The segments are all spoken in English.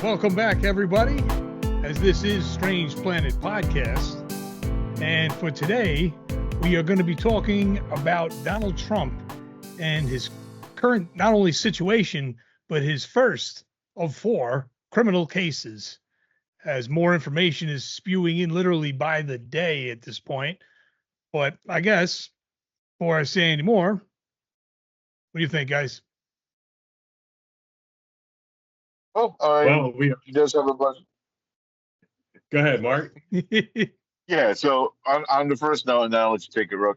Welcome back, everybody, as this is Strange Planet Podcast. And for today, we are going to be talking about Donald Trump and his current, not only situation, but his first of 4 criminal cases, as more information is spewing in literally by the day at this point. But I guess, before I say any more, what do you think, guys? Well, he does have a bunch. Go ahead, Mark. Yeah, so on the first note, and then I'll let you take it, Rook,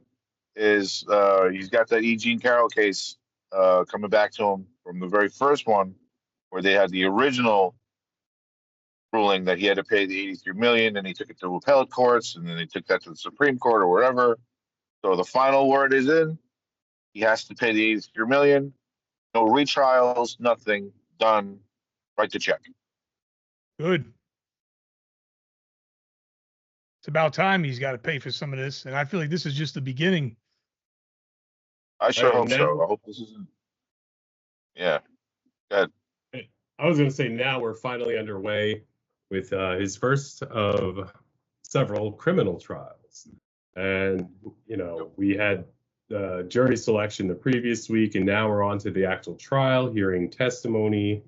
is he's got that E. Jean Carroll case coming back to him from the very first one, where they had the original ruling that he had to pay the $83 million, and he took it to appellate courts, and then they took that to the Supreme Court or wherever. So the final word is in. He has to pay the $83 million. No retrials, nothing. Done. Write the check. Good. It's about time he's got to pay for some of this, and I feel like this is just the beginning. I sure hope so. I hope this isn't. Yeah. Good. I was going to say now we're finally underway with his first of several criminal trials. And, you know, we had jury selection the previous week, and now we're on to the actual trial, hearing testimony.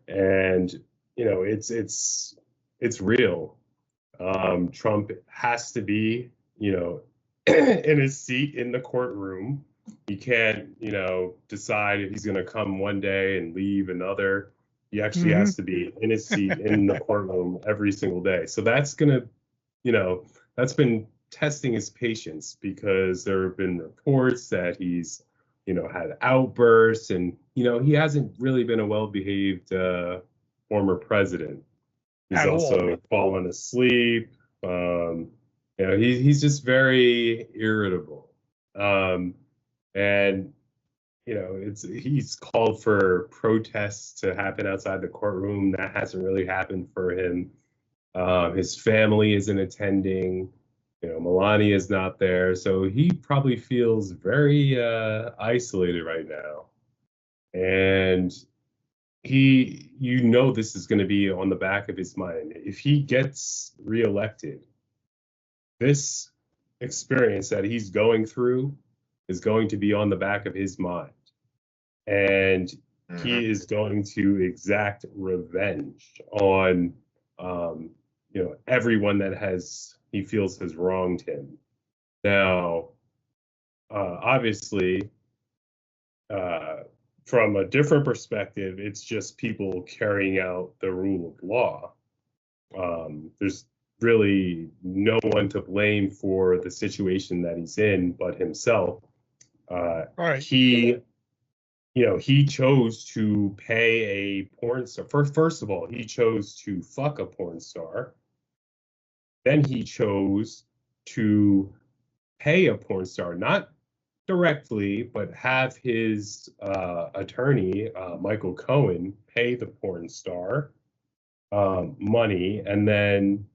And, you know, it's real. Trump has to be, you know, in his seat in the courtroom. He can't, you know, decide if he's going to come one day and leave another. He actually has to be in his seat in the courtroom every single day. So that's going to, you know, that's been testing his patience, because there have been reports that he's, you know, had outbursts, and, you know, he hasn't really been a well-behaved former president. He's also fallen asleep. You know, he's just very irritable. And, you know, he's called for protests to happen outside the courtroom. That hasn't really happened for him. His family isn't attending. You know, Melania is not there. So he probably feels very isolated right now. And you know, this is going to be on the back of his mind. If he gets reelected, this experience that he's going through is going to be on the back of his mind. And he is going to exact revenge on, you know, everyone that he feels has wronged him. Now, obviously, from a different perspective, it's just people carrying out the rule of law. There's really no one to blame for the situation that he's in but himself. Right. He chose to pay a porn star. First of all, he chose to fuck a porn star. Then he chose to pay a porn star, not directly, but have his attorney, Michael Cohen, pay the porn star money, and then,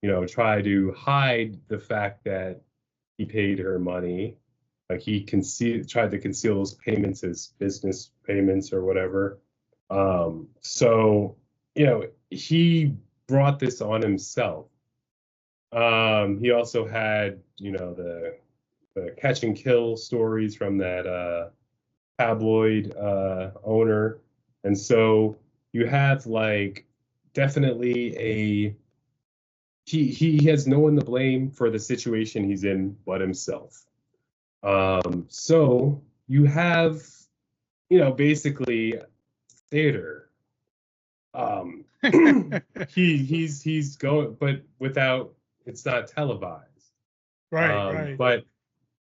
you know, try to hide the fact that he paid her money. Like, he tried to conceal those payments as business payments or whatever. So, you know, he brought this on himself. He also had, you know, the catch and kill stories from that tabloid owner. And so you have, like, definitely he has no one to blame for the situation he's in but himself. So you have, you know, basically theater. He's going, but without, it's not televised. Right. But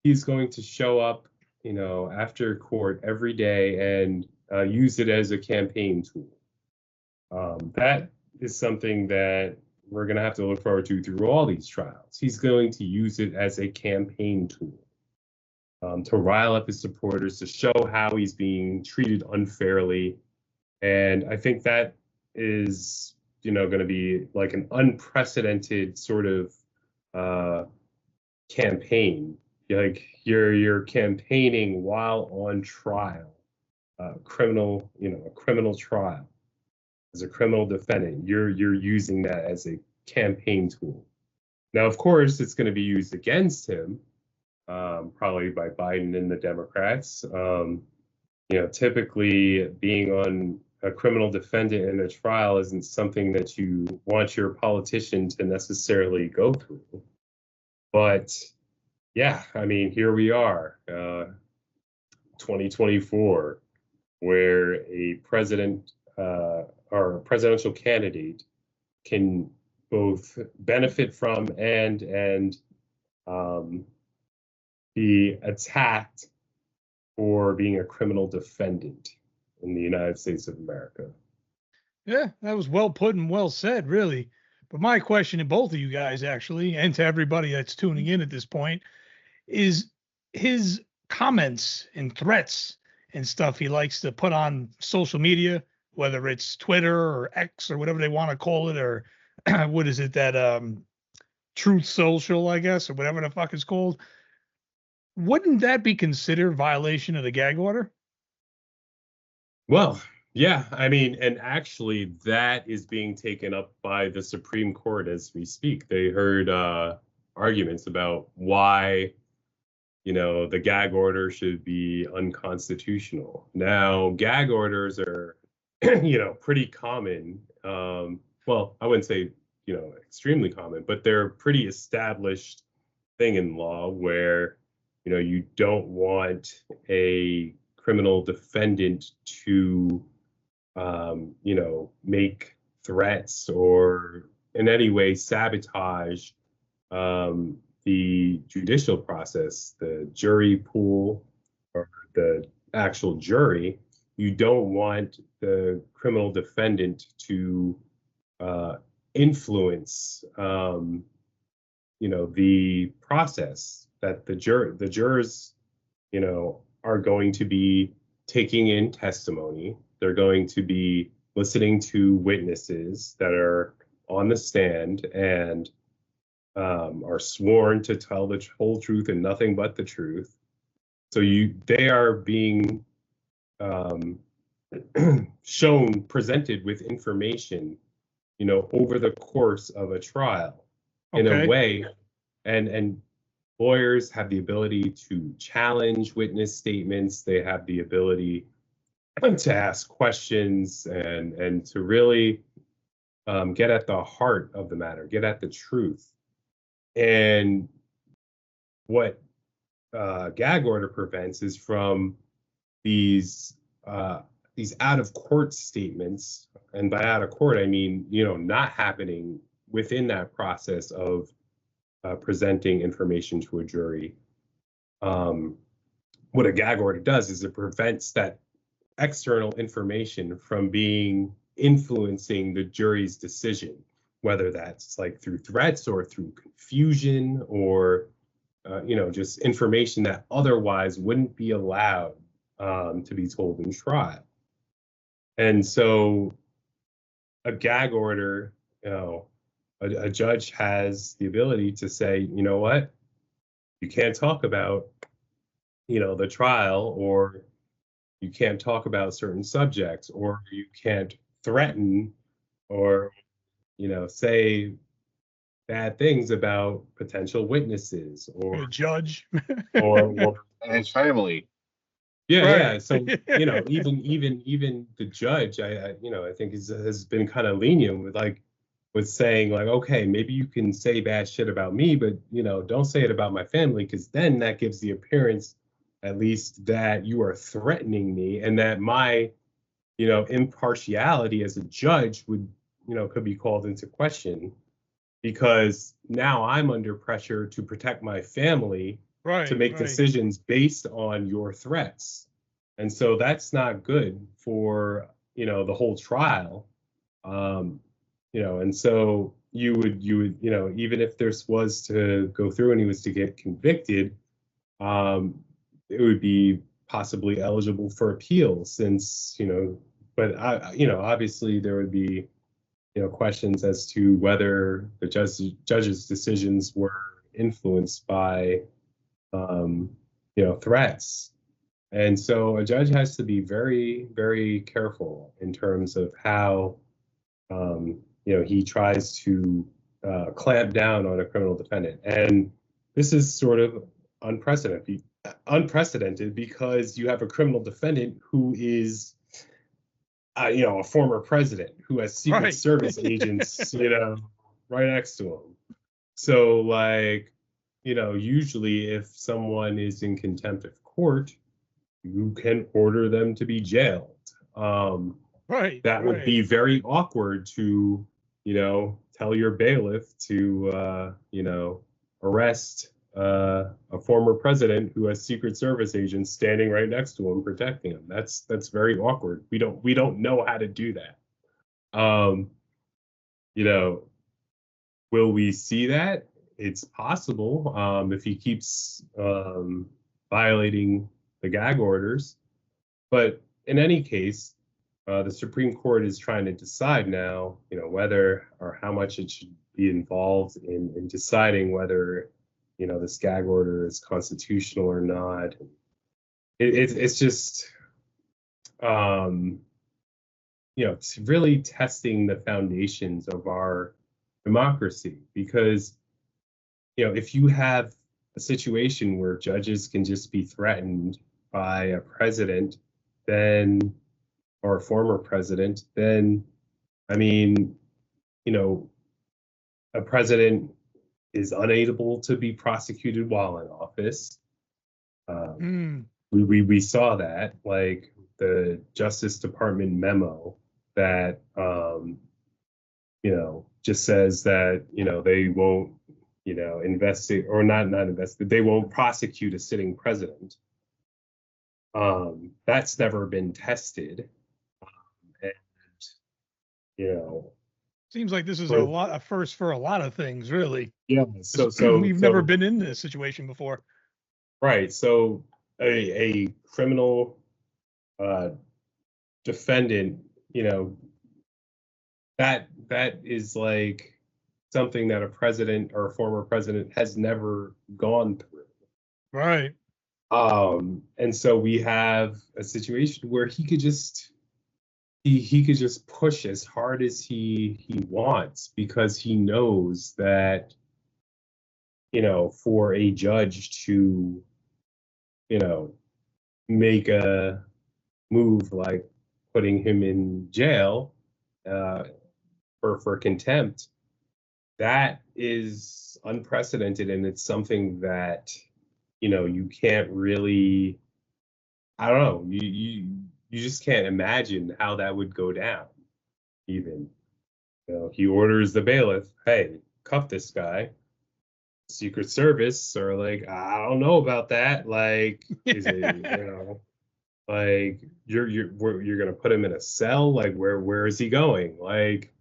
he's going to show up, you know, after court every day and use it as a campaign tool. That is something that we're going to have to look forward to through all these trials. He's going to use it as a campaign tool to rile up his supporters, to show how he's being treated unfairly. And I think that is, you know, going to be like an unprecedented sort of campaign. Like, you're campaigning while on trial, a criminal trial. as a criminal defendant. You're using that as a campaign tool. Now, of course, it's going to be used against him, probably by Biden and the Democrats. Typically being on a criminal defendant in a trial isn't something that you want your politician to necessarily go through. But yeah, I mean, here we are, 2024, where a president or a presidential candidate can both benefit from and be attacked for being a criminal defendant in the United States of America. Yeah, that was well put and well said, really. But my question to both of you guys, actually, and to everybody that's tuning in at this point, is his comments and threats and stuff he likes to put on social media, whether it's Twitter or X or whatever they want to call it, or what is it, that Truth Social, I guess, or whatever the fuck it's called. Wouldn't that be considered violation of the gag order? Well, yeah, I mean, and actually that is being taken up by the Supreme Court as we speak. They heard arguments about why, the gag order should be unconstitutional. Now, gag orders are, pretty common. Well, I wouldn't say, extremely common, but they're a pretty established thing in law where, you don't want a criminal defendant to, make threats or in any way sabotage the judicial process, the jury pool or the actual jury. You don't want the criminal defendant to influence, the process that the jurors, are going to be taking in testimony. They're going to be listening to witnesses that are on the stand and are sworn to tell the whole truth and nothing but the truth. So they are being presented with information, over the course of a trial in a way, and lawyers have the ability to challenge witness statements. They have the ability to ask questions and to really get at the heart of the matter, get at the truth. And what gag order prevents is from these out of court statements, and by out of court I mean not happening within that process of presenting information to a jury. What a gag order does is it prevents that external information from influencing the jury's decision, whether that's like through threats or through confusion or just information that otherwise wouldn't be allowed to be told in trial. And so a gag order, a judge has the ability to say, you know what, you can't talk about, the trial, or you can't talk about certain subjects, or you can't threaten or, say bad things about potential witnesses or a judge or and his family. Yeah, right. Yeah. So, even the judge, I think has been kind of lenient with saying like, okay, maybe you can say bad shit about me, but don't say it about my family, because then that gives the appearance, at least, that you are threatening me, and that my, impartiality as a judge would, could be called into question, because now I'm under pressure to protect my family, to make decisions based on your threats. And so that's not good for, the whole trial. And so you would, even if this was to go through and he was to get convicted, it would be possibly eligible for appeal, since, but obviously there would be, questions as to whether the judge's decisions were influenced by, threats. And so a judge has to be very, very careful in terms of how he tries to clamp down on a criminal defendant. And this is sort of unprecedented because you have a criminal defendant who is, a former president who has Secret Service agents, right next to him. So, usually if someone is in contempt of court, you can order them to be jailed. That would be very awkward to, tell your bailiff to, arrest a former president who has Secret Service agents standing right next to him protecting him. That's very awkward. We don't know how to do that. Will we see that? It's possible if he keeps violating the gag orders. But in any case, the Supreme Court is trying to decide now, whether or how much it should be involved in deciding whether, this gag order is constitutional or not. It's just, it's really testing the foundations of our democracy, because if you have a situation where judges can just be threatened by a president, then, or a former president, then a president is unable to be prosecuted while in office. We saw that, like the Justice Department memo that just says that they won't investigate, or not investigate, they won't prosecute a sitting president. That's never been tested, and seems like this is a first for a lot of things, really. Yeah. So we've never been in this situation before. Right. So a criminal defendant, that is like something that a president or a former president has never gone through. Right. And so we have a situation where he could just push as hard as he wants, because he knows that, for a judge to, make a move like putting him in jail for contempt, that is unprecedented, and it's something that you can't really, I don't know, you just can't imagine how that would go down. Even he orders the bailiff, hey, cuff this guy. Secret Service are like, I don't know about that. Like, is it like you're gonna put him in a cell? Like, where is he going? Like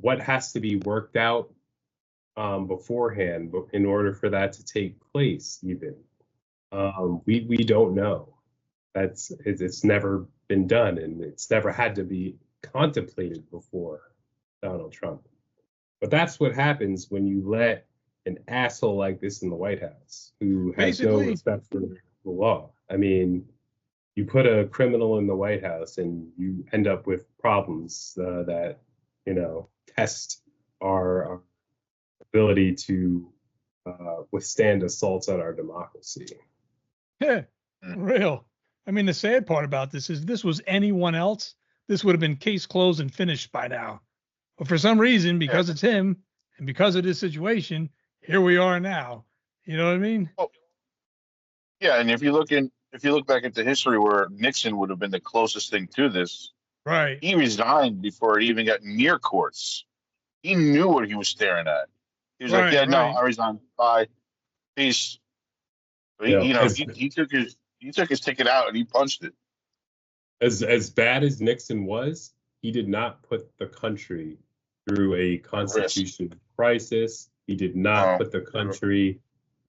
what has to be worked out beforehand in order for that to take place? Even we don't know. It's never been done, and it's never had to be contemplated before Donald Trump. But that's what happens when you let an asshole like this in the White House, who has no respect for the law. I mean, you put a criminal in the White House and you end up with problems that, test our ability to withstand assaults on our democracy. Yeah, real. I mean, the sad part about this is, this was anyone else, this would have been case closed and finished by now. But for some reason, because it's him and because of this situation, here we are now. You know what I mean? Oh, yeah, and if you look back into history, where Nixon would have been the closest thing to this, right? He resigned before it even got near courts. He knew what he was staring at. He was like, "Yeah, no, I resigned. Bye, peace." But he took his ticket out and he punched it. As bad as Nixon was, he did not put the country through a constitutional crisis. He did not put the country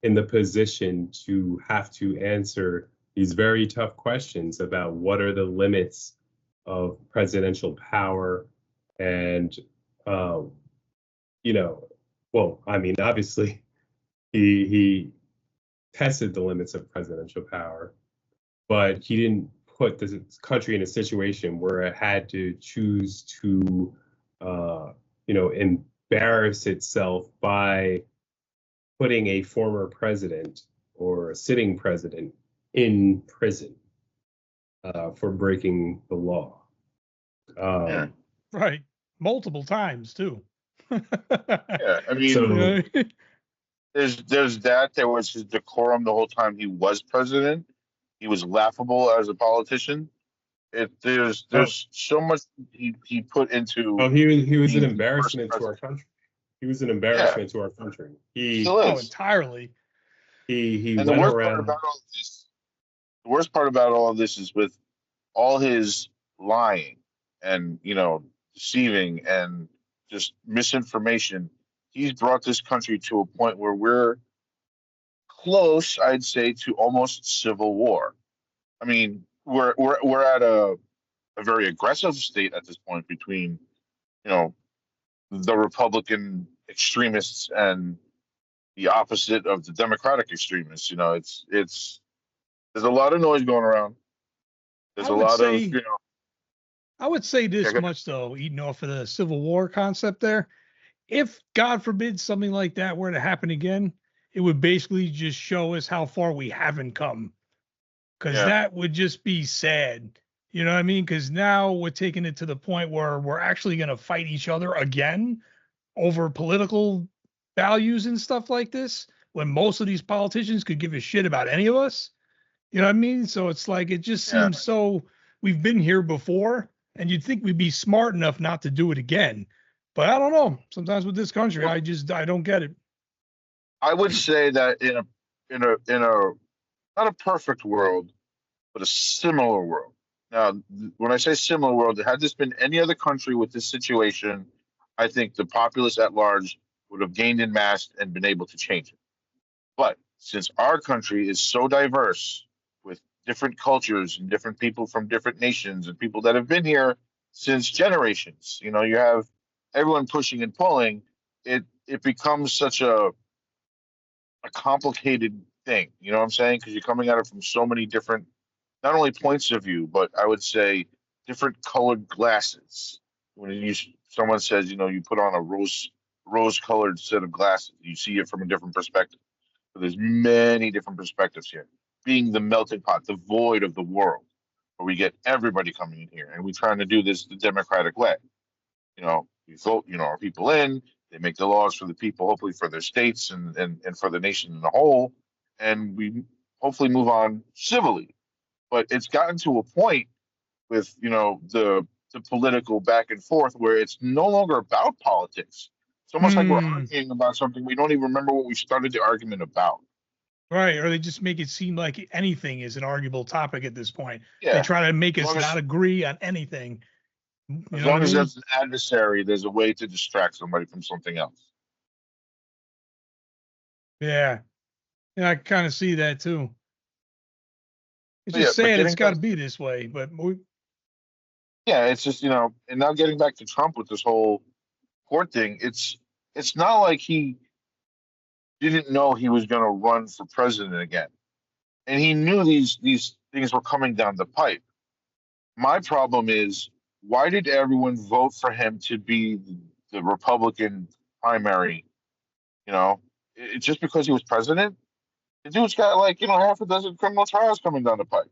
in the position to have to answer these very tough questions about what are the limits of presidential power. And, obviously he tested the limits of presidential power, but he didn't put the country in a situation where it had to choose to embarrass itself by putting a former president or a sitting president in prison for breaking the law. Yeah. Right. Multiple times too. Yeah. I mean, So there's that. There was his decorum the whole time he was president. He was laughable as a politician. There's so much he put into he was an being the first embarrassment to our president. country. He was an Yeah, embarrassment to our country. still Oh, is. entirely. He And the went worst part around. about all this, the worst part about all of this is with all his lying and deceiving and just misinformation. He's brought this country to a point where we're close, I'd say, to almost civil war. I mean, we're at a very aggressive state at this point between you know the Republican extremists and the opposite of the Democratic extremists. It's there's a lot of noise going around. There's I a would lot of say I would say yeah, this much though, eating off of the Civil War concept there. If God forbid something like that were to happen again, it would basically just show us how far we haven't come. Because yeah, that would just be sad. You know what I mean? Because now we're taking it to the point where we're actually going to fight each other again over political values and stuff like this, when most of these politicians could give a shit about any of us. You know what I mean? So it's like, it just yeah. seems so, we've been here before, and you'd think we'd be smart enough not to do it again. But I don't know. Sometimes with this country, Well, I don't get it. I would say that in a not a perfect world, but a similar world. Now, when I say similar world, had this been any other country with this situation, I think the populace at large would have gained in mass and been able to change it. But since our country is so diverse with different cultures and different people from different nations and people that have been here since generations, you have everyone pushing and pulling, it becomes such a complicated thing. You know what I'm saying? Because you're coming at it from so many different, not only points of view, but I would say different colored glasses. When someone says, you put on a rose colored set of glasses, you see it from a different perspective. So there's many different perspectives here. Being the melting pot, the void of the world, where we get everybody coming in here, and we're trying to do this the democratic way. We vote, our people in, they make the laws for the people, hopefully for their states and for the nation in a whole, and we hopefully move on civilly. But it's gotten to a point with, the political back and forth where it's no longer about politics. It's almost like we're Hmm. arguing about something we don't even remember what we started the argument about. Right. Or they just make it seem like anything is an arguable topic at this point. They Yeah, try to make as us long not as agree on anything. You as know what I long as mean? that's an adversary, there's a way to distract somebody from something else. Yeah. Yeah, I kind of see that too. It's But yeah, just but sad it's getting got back, to be this way. But yeah, it's just and now getting back to Trump with this whole court thing, it's not like he didn't know he was going to run for president again, and he knew these things were coming down the pipe. My problem is, why did everyone vote for him to be the Republican primary? Just because he was president? The dude's got like half a dozen criminal trials coming down the pipe.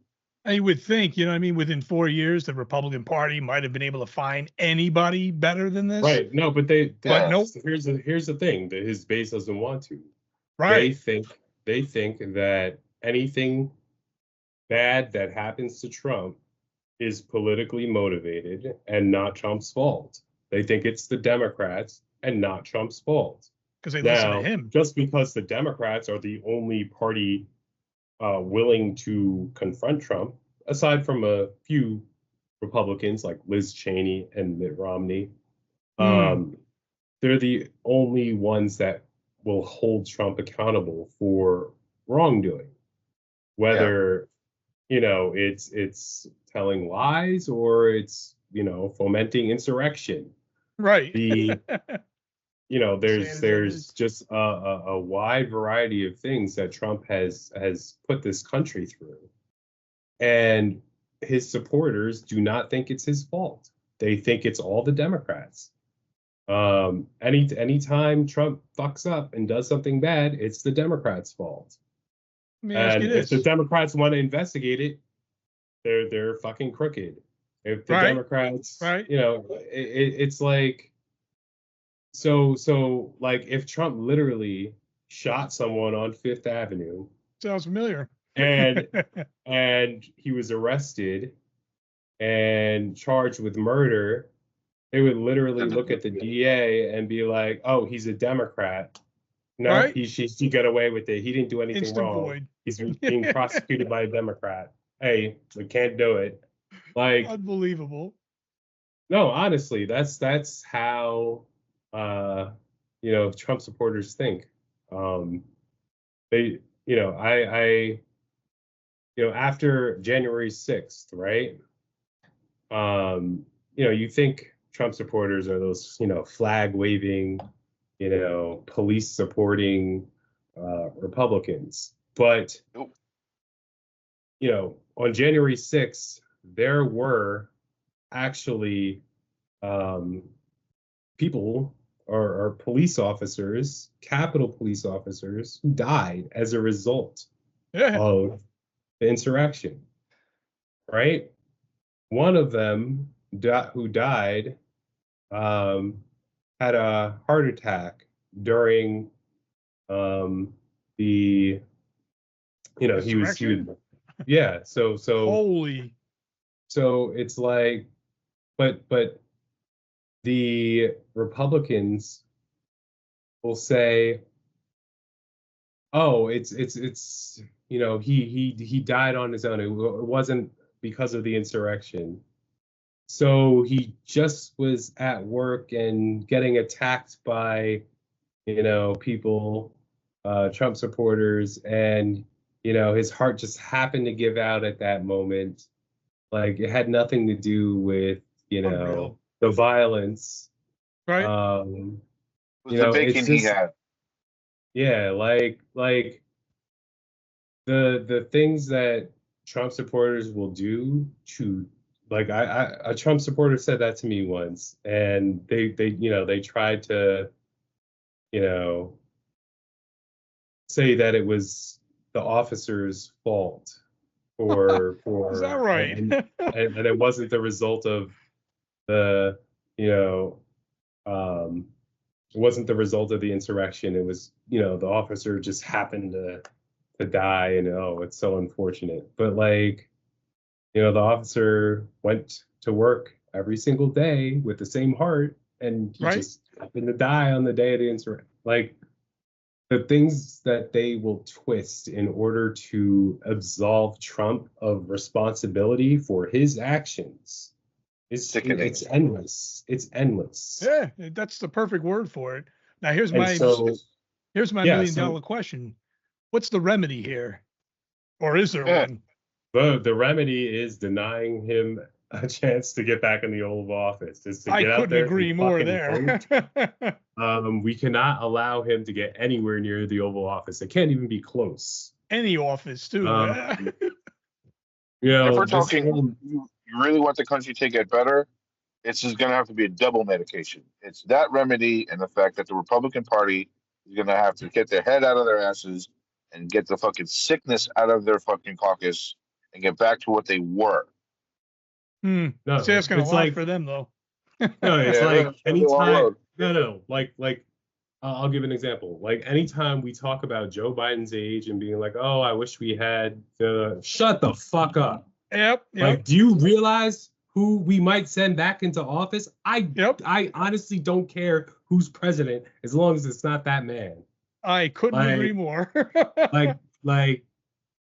you would think, you know what I mean, within 4 years, the Republican Party might have been able to find anybody better than this. Right. No, but But Yeah, nope. here's the thing that his base doesn't want to. They Right. think they think that anything bad that happens to Trump is politically motivated and not Trump's fault. They think it's the Democrats and not Trump's fault. Because they listen to Now, him. just because the Democrats are the only party willing to confront Trump, aside from a few Republicans like Liz Cheney and Mitt Romney, Hmm. they're the only ones that will hold Trump accountable for wrongdoing, yeah, whether it's telling lies or it's fomenting insurrection. Right. The Sad as that there's is. just a wide variety of things that Trump has put this country through, and his supporters do not think it's his fault. They think it's all the Democrats. Anytime Trump fucks up and does something bad, it's the Democrats' fault. Let me ask you And if the this. Democrats want to investigate it, they're fucking crooked. If the Right. Democrats, Right. it's like, so like if Trump literally shot someone on Fifth Avenue Sounds familiar. and he was arrested and charged with murder, they would literally look at the DA and be like, "Oh, he's a Democrat. No, Right? he got away with it. He didn't do anything Instant wrong. void. He's being prosecuted by a Democrat. Hey, we can't do it." Like, Unbelievable. no, honestly, that's how Trump supporters think. They, after January 6th, right? You think Trump supporters are those, flag waving, police supporting Republicans. But, Nope. On January 6th, there were actually people or police officers, Capitol police officers, who died as a result of the insurrection, right? One of them who died had a heart attack during the, he was, yeah. So holy. So it's like, but the Republicans will say, oh, it's he died on his own. It wasn't because of the insurrection. So he just was at work and getting attacked by, people, Trump supporters, and, his heart just happened to give out at that moment. Like, it had nothing to do with, Unreal. the violence. Right. It was the bacon he had. Yeah, like the things that Trump supporters will do to, like, a Trump supporter said that to me once, and they tried to, say that it was the officer's fault for Is that right? and it wasn't the result of the, it wasn't the result of the insurrection. It was, the officer just happened to die, and it's so unfortunate. But, like, the officer went to work every single day with the same heart, and he just happened to die on the day of the insurrection. Like, the things that they will twist in order to absolve Trump of responsibility for his actions. It's endless. It's endless. Yeah, that's the perfect word for it. Now here's my $1 million question. What's the remedy here? Or is there one? The remedy is denying him a chance to get back in the Oval Office. Is to get out there. I couldn't agree more there. We cannot allow him to get anywhere near the Oval Office. It can't even be close. Any office, too. If we're talking, you really want the country to get better, it's just going to have to be a double medication. It's that remedy and the fact that the Republican Party is going to have to get their head out of their asses and get the fucking sickness out of their fucking caucus and get back to what they were. No, see, that's going to lie for them, though. No, it's like anytime. Like I'll give an example. Like, anytime we talk about Joe Biden's age and being like, oh, I wish we had shut the fuck up. Yep. Like, do you realize who we might send back into office? I honestly don't care who's president as long as it's not that man. I couldn't agree more. like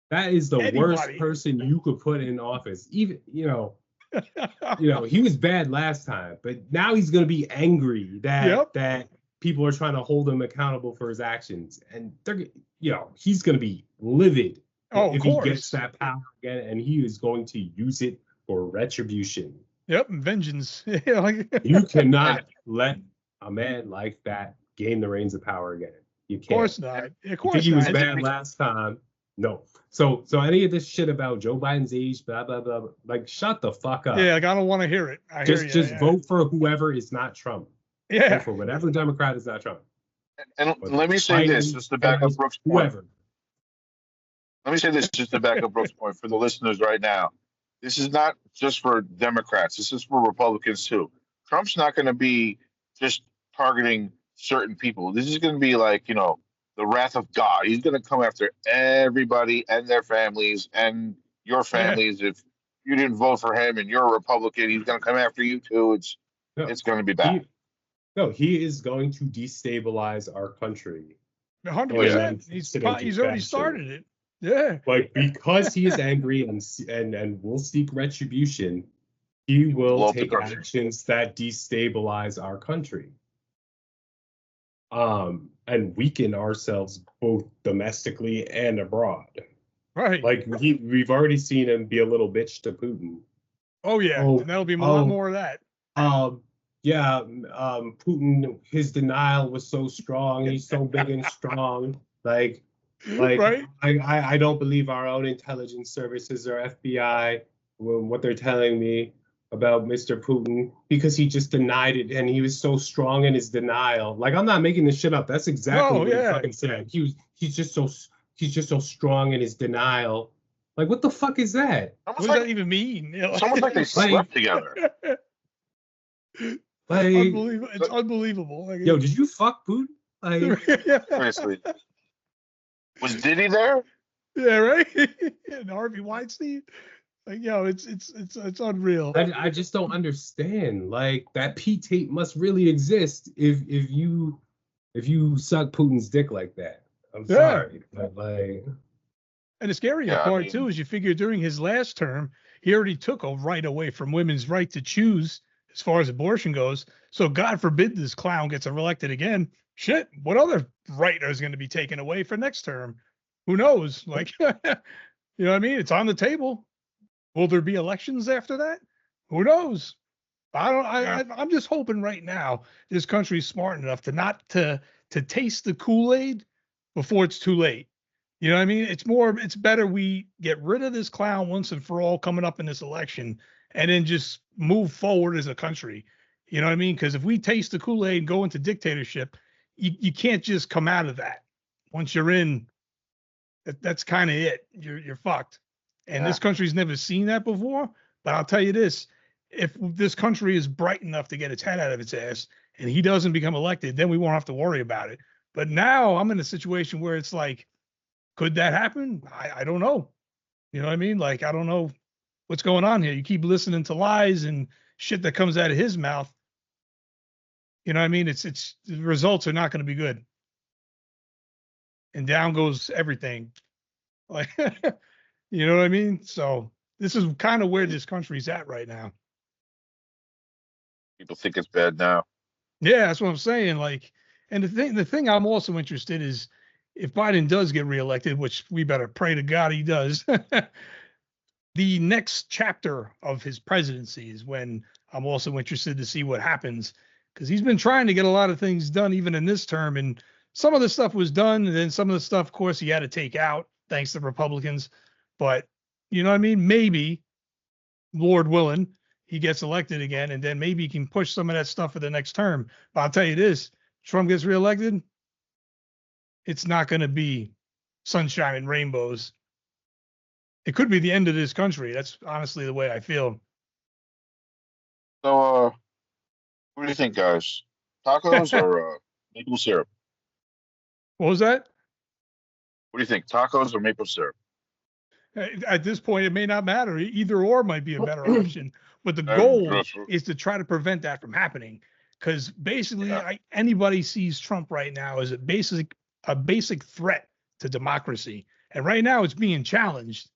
that is the worst person you could put in office. Even, he was bad last time, but now he's going to be angry that people are trying to hold him accountable for his actions, and they're, he's going to be livid if he gets that power again, and he is going to use it for retribution. Yep, vengeance. You cannot let a man like that gain the reins of power again. You can't. Of course not. Of course he was bad last time. No. So any of this shit about Joe Biden's age, blah blah blah, like, shut the fuck up. Yeah, like, I don't want to hear it. Just vote for whoever is not Trump. Yeah. for whatever Democrat is not Trump. And Whether let me it's say this, Biden, just to back up Harris, Brooks' point. whoever. Let me say this, just to back up Brooks' point for the listeners right now. This is not just for Democrats. This is for Republicans too. Trump's not going to be just targeting certain people. This is going to be like, the wrath of God. He's going to come after everybody and their families and your Yeah. families. If you didn't vote for him and you're a Republican, he's going to come after you too. It's going to be bad. He is going to destabilize our country. 100%. He's already started it. Yeah. Like, because he is angry and will seek retribution, he will take actions that destabilize our country. And weaken ourselves both domestically and abroad. Right. Like, we've already seen him be a little bitch to Putin. Oh yeah, and that'll be a lot more of that. Putin, his denial was so strong. He's so big and strong. Like right? I don't believe our own intelligence services or FBI what they're telling me about Mr. Putin, because he just denied it, and he was so strong in his denial. Like, I'm not making this shit up. That's exactly what he fucking said. He's just so strong in his denial. Like, what the fuck is that? What does that even mean? It's almost like they slept together. Like, unbelievable. It's unbelievable. Like, yo, did you fuck Putin? Like, seriously. Was Diddy there? Yeah, right. And Harvey Weinstein. Like, yo, it's unreal. I just don't understand. Like, that P tape must really exist if you suck Putin's dick like that. I'm sorry, but like. And the scary part too is you figure during his last term, he already took a right away from women's right to choose as far as abortion goes. So God forbid this clown gets elected again. Shit, what other right is going to be taken away for next term? Who knows? Like, you know what I mean? It's on the table. Will there be elections after that? Who knows? I'm just hoping right now this country's smart enough to not to taste the Kool-Aid before it's too late. You know what I mean? It's better we get rid of this clown once and for all coming up in this election, and then just move forward as a country. You know what I mean? Because if we taste the Kool-Aid and go into dictatorship, you can't just come out of that. Once you're in, that's kind of it. You're fucked. And this country's never seen that before. But I'll tell you this, if this country is bright enough to get its head out of its ass and he doesn't become elected, then we won't have to worry about it. But now I'm in a situation where it's like, could that happen? I don't know. You know what I mean? Like, I don't know what's going on here. You keep listening to lies and shit that comes out of his mouth. You know what I mean? It's the results are not going to be good. And down goes everything. Like, you know what I mean? So this is kind of where this country's at right now. People think it's bad now. Yeah, that's what I'm saying. Like, and the thing I'm also interested is if Biden does get reelected, which we better pray to God he does, the next chapter of his presidency is when I'm also interested to see what happens, because he's been trying to get a lot of things done even in this term, and some of the stuff was done, and then some of the stuff, of course, he had to take out thanks to Republicans. But you know what I mean? Maybe, Lord willing, he gets elected again, and then maybe he can push some of that stuff for the next term. But I'll tell you this, Trump gets reelected, it's not going to be sunshine and rainbows. It could be the end of this country. That's honestly the way I feel. So, what do you think, guys? Tacos or maple syrup? What was that? What do you think, tacos or maple syrup? At this point, it may not matter. Either or might be a better option. But the goal is to try to prevent that from happening. Because basically, anybody sees Trump right now as a basic threat to democracy. And right now, it's being challenged.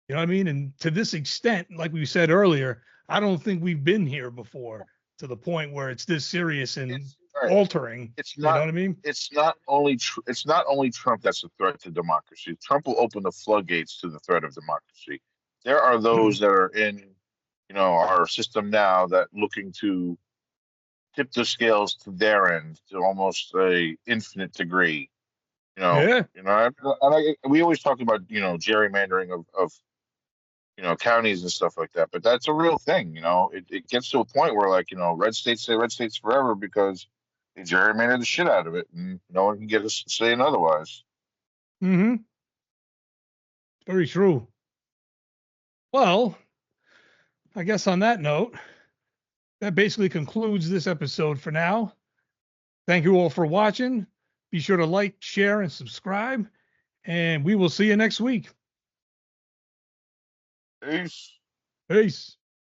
You know what I mean? And to this extent, like we said earlier, I don't think we've been here before to the point where it's this serious and altering. It's not. You know what I mean? It's not only Trump that's a threat to democracy. Trump will open the floodgates to the threat of democracy. There are those that are in, our system now that looking to tip the scales to their end to almost a infinite degree. We always talk about gerrymandering of counties and stuff like that. But that's a real thing. It gets to a point where, like, red states say red states forever because they gerrymander the shit out of it, and no one can get us saying otherwise. Mm-hmm. Very true. Well, I guess on that note, that basically concludes this episode for now. Thank you all for watching. Be sure to like, share, and subscribe, and we will see you next week. Peace. Peace.